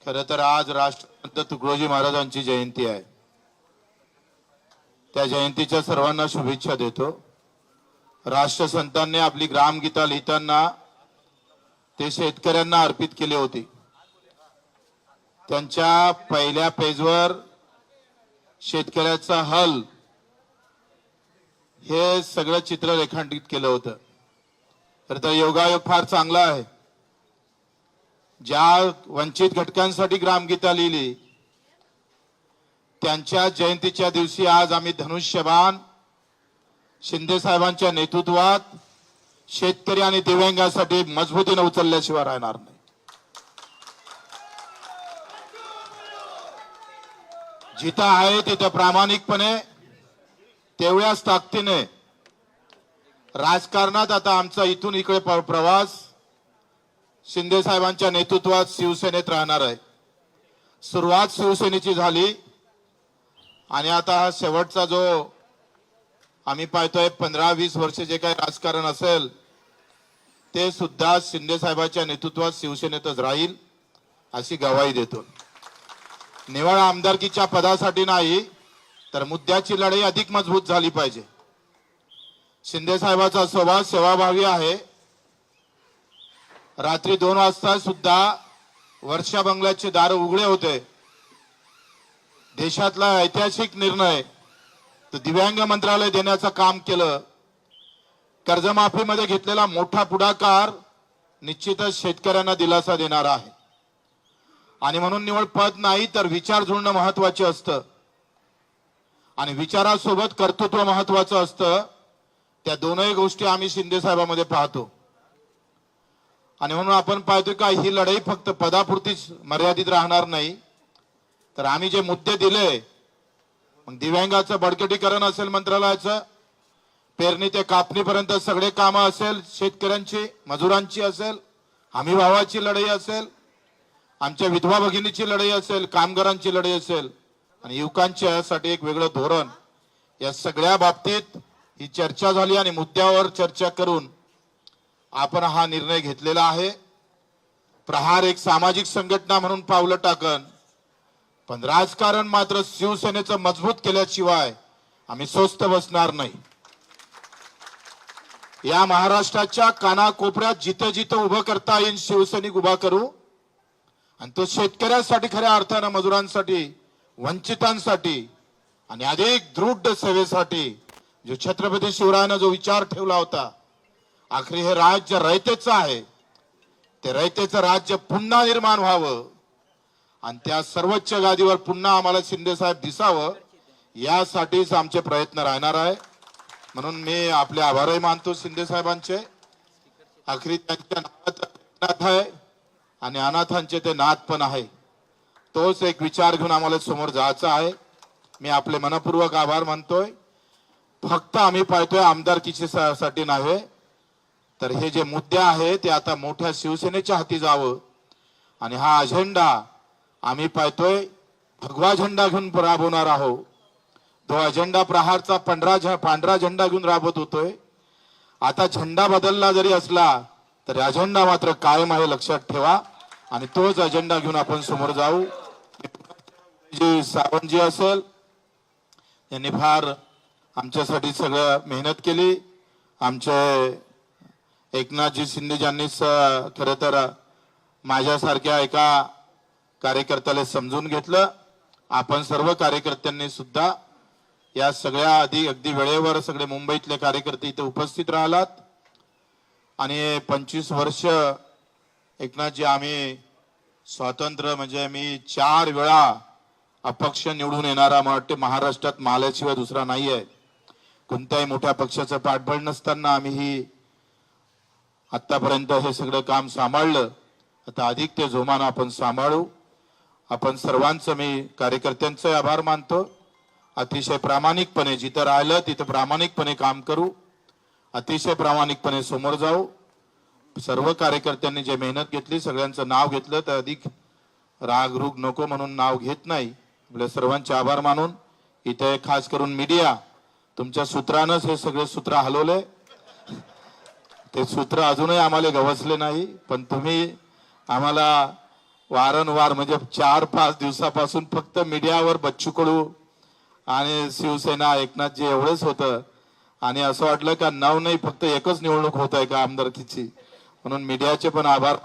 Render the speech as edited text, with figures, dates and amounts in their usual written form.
खरं तर आज राष्ट्रसंत तुकडोजी महाराजांची जयंती आहे। त्या जयंतीच्या सर्वांना शुभेच्छा देतो। राष्ट्रसंतांनी आपली ग्रामगीता लिहिताना ते शेतकऱ्यांना अर्पित केले होते। त्यांच्या पहिल्या पेजवर शेतकऱ्याचा हल हे सगळं चित्र रेखांकित केलं होतं। तर योगायोग फार चांगला आहे। ज्या वंचित घटकांसाठी ग्रामगीता लिहिली त्यांच्या जयंतीच्या दिवशी आज आम्ही धनुष्यबाण शिंदे साहेबांच्या नेतृत्वात शेतकरी आणि दिव्यांगांसाठी मजबूतीने उचलल्याशिवाय राहणार नाही। जिथं आहे तिथं प्रामाणिकपणे तेवढ्याच ताकदीने राजकारणात आता आमचा इथून इकडे प्रवास शिंदे साहेबांच्या नेतृत्वात शिवसेनेत राहणार आहे। सुरुवात शिवसेनेची झाली आणि आता हा शेवटचा जो आम्ही पाहतोय 15-20 वर्ष जे काही राजकारण असेल ते सुद्धा शिंदे साहेबांच्या नेतृत्वात शिवसेनेतच राहील अशी ग्वाही देतो। निवड आमदारकीच्या पदासाठी नाही तर मुद्द्याची लढाई अधिक मजबूत झाली पाहिजे। शिंदे साहेबांचा स्वभाव सेवाभावी आहे। रात्री 2 वाजता सुद्धा वर्षा बंगल्याचे दार उघडे होते। देशातला ऐतिहासिक निर्णय तर दिव्यांग मंत्रालय देण्याचं काम केलं। कर्जमाफीमध्ये घेतलेला मोठा पुढाकार निश्चितच शेतकऱ्यांना दिलासा देणारा आहे आणि म्हणून निवड पद नाही तर विचार जुळणं महत्त्वाचे असतं आणि विचारासोबत कर्तृत्व महत्त्वाचं असतं। त्या दोनही गोष्टी आम्ही शिंदे साहेबांमध्ये पाहतो आणि म्हणून आपण पाहतो का ही लढाई फक्त पदापुरतीच मर्यादित राहणार नाही तर आम्ही जे मुद्दे दिले मग दिव्यांगाचं बळकटीकरण असेल, मंत्रालयाचं पेरणी ते कापणीपर्यंत सगळे कामं असेल, शेतकऱ्यांची मजुरांची असेल, हमी भावाची लढाई असेल, आमच्या विधवा भगिनीची लढाई असेल, कामगारांची लढाई असेल आणि युवकांच्यासाठी एक वेगळं धोरण, या सगळ्या बाबतीत ही चर्चा झाली आणि मुद्द्यावर चर्चा करून आपण हा निर्णय घेतलेला आहे। प्रहार एक सामाजिक संघटना म्हणून पावलं टाकन पण राजकारण मात्र शिवसेनेचं मजबूत केल्याशिवाय आम्ही स्वस्थ बसणार नाही। या महाराष्ट्राच्या कानाकोपऱ्यात जिथे जिथे उभं करता येईल शिवसैनिक उभा करू आणि तो शेतकऱ्यांसाठी, खऱ्या अर्थानं मजुरांसाठी, वंचितांसाठी आणि अधिक दृढ सेवेसाठी जो छत्रपती शिवरायानं जो विचार ठेवला होता, आखरी हे राज्य रयतेचं आहे, ते रयतेचं राज्य पुन्हा निर्माण व्हावं आणि त्या सर्वोच्च गादीवर पुन्हा आम्हाला शिंदे साहेब दिसावं यासाठीच आमचे प्रयत्न राहणार आहे। म्हणून मी आपले आभारही मानतो शिंदे साहेबांचे। आखरी त्यांच्या नावात अनाथ आहे आणि अनाथांचे ते नाथ पण आहे। तोच एक विचार घेऊन आम्हाला समोर जायचं आहे। मी आपले मनपूर्वक आभार मानतोय। फक्त आम्ही पाहतोय आमदारकीची साठी नव्हे तर हे जे मुद्दे आहे ते आता मोठ्या शिवसेनेच्या हाती जावं आणि हा अजेंडा आम्ही पाहतोय भगवा झेंडा घेऊन राबवणार आहोत। तो अजेंडा प्रहारचा पांढरा झेंडा घेऊन राबवत होतोय। आता झेंडा बदलला जरी असला तरी अजेंडा मात्र कायम आहे, लक्षात ठेवा आणि तोच अजेंडा घेऊन आपण समोर जाऊ। जी सावंतजी असेल यांनी फार आमच्यासाठी सगळं मेहनत केली। आमचे एकनाथजी शिंदे यांनी खरं तर माझ्यासारख्या एका कार्यकर्त्याला समजून घेतलं। आपण सर्व कार्यकर्त्यांनी सुद्धा या सगळ्या अगदी वेळेवर सगळे मुंबईतले कार्यकर्ते इथे उपस्थित राहिलात आणि 25 वर्ष एकनाथजी आम्ही स्वातंत्र्य म्हणजे मी 4 वेळा अपक्ष निवडून येणारा मला वाटते महाराष्ट्रात माल्याशिवाय दुसरा नाही आहे। कोणत्याही मोठ्या पक्षाचं पाठबळ नसताना आम्ही ही आतापर्यंत हे सगळं काम सांभाळलं। आता अधिक ते जोमानं आपण सांभाळू। आपण सर्वांचं मी कार्यकर्त्यांचे आभार मानतो। अतिशय प्रामाणिकपणे जिथं राहिलं तिथं प्रामाणिकपणे काम करू, अतिशय प्रामाणिकपणे समोर जाऊ। सर्व कार्यकर्त्यांनी जे मेहनत घेतली सगळ्यांचं नाव घेतलं तर अधिक रागरूग नको म्हणून नाव घेत नाही। आपल्या सर्वांचे आभार मानून इथे खास करून मीडिया तुमच्या सूत्रानंच हे सगळे सूत्र हलवले। ते सूत्र अजूनही आम्हाला गवसले नाही पण तुम्ही आम्हाला वारंवार म्हणजे 4-5 दिवसापासून फक्त मीडियावर बच्चू कडू आणि शिवसेना एकनाथजी एवढंच होतं आणि असं वाटलं का नाही फक्त एकच निवडणूक होत आहे का आमदारकीची, म्हणून मीडियाचे पण आभार.